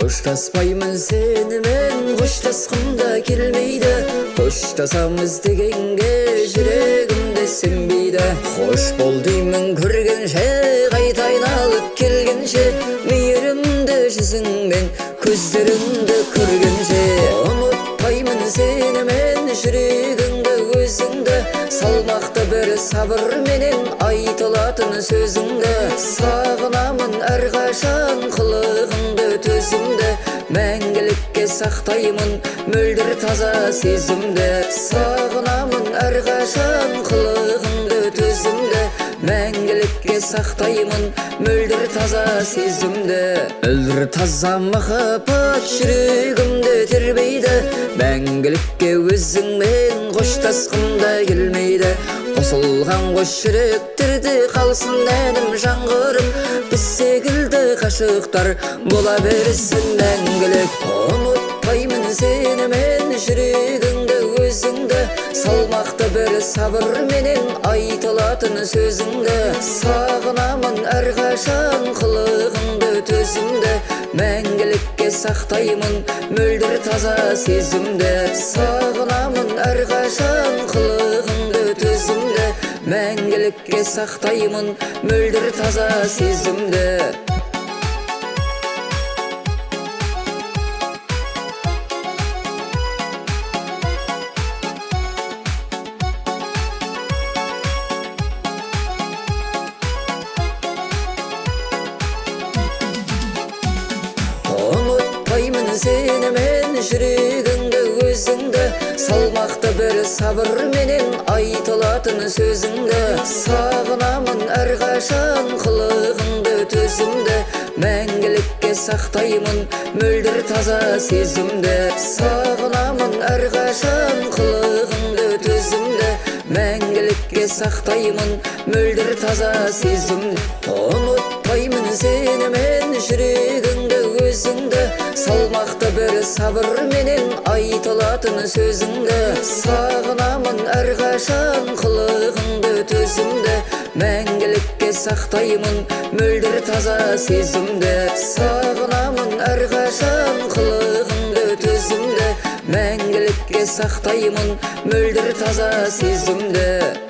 Қоштаспаймын сенімен, қоштасқым да келмейді. Қоштасамыз дегенге жүрегімде сенбейді. Қош бол деймін көргенше, қайта айналып келгенше, мейірімді жүзіңмен көздеріңді көргенше. Ұмытпаймын сенімен, жүрегіңді өзіңді, салмақты бір сабырменен айтылатын сөзіңді. Сағынамын әрқашан қылығыңды, төзімді, мәңгілікке сақтаймын мөлдір таза сезімді. Сағынамын әрқашан қылығыңды, төзімді, мәңгілікке сақтаймын мөлдір таза сезімді. Мөлдір таза махаббат жүрегімді тербейді, мәңгілікке өзіңмен қоштасқым да келмейді. Қосылған қос жүректерде қалсын әнім жаңғырып, біз секілді ғашықтар бола берсін мәңгілік. Ұмытпаймын сенімен, жүрегіңді өзіңді, салмақты бір сабырменен айтылатын сөзіңді. Сағынамын әрқашан қылығыңды, төзімді, мәңгілікке сақтаймын мөлдір таза сезімді. Сағынамын әрқашан қылығыңды, төзімді, мәңгілікке сақтаймын мөлдір таза сезімді. Ұмытпаймын сенімен, жүрегіңді өзіңді, салмақты бір сабырменен айтылатын сөзіңді. Сағынамын әрқашан қылығыңды, төзімді, мәңгілікке сақтаймын мөлдір таза сезімді. Сағынамын әрқашан қылығыңды, төзімді, мәңгілікке сақтаймын мөлдір таза сезімді. Ұмытпаймын сенімен, жүрегіңді өзіңді, салмақты бір сабырменен айтылатын сөзіңді. Сағынамын әрқашан қылығыңды, төзімді, мәңгілікке сақтаймын мөлдір таза сезімді. Сағынамын әрқашан қылығыңды, төзімді, мәңгілікке сақтаймын мөлдір таза сезімді.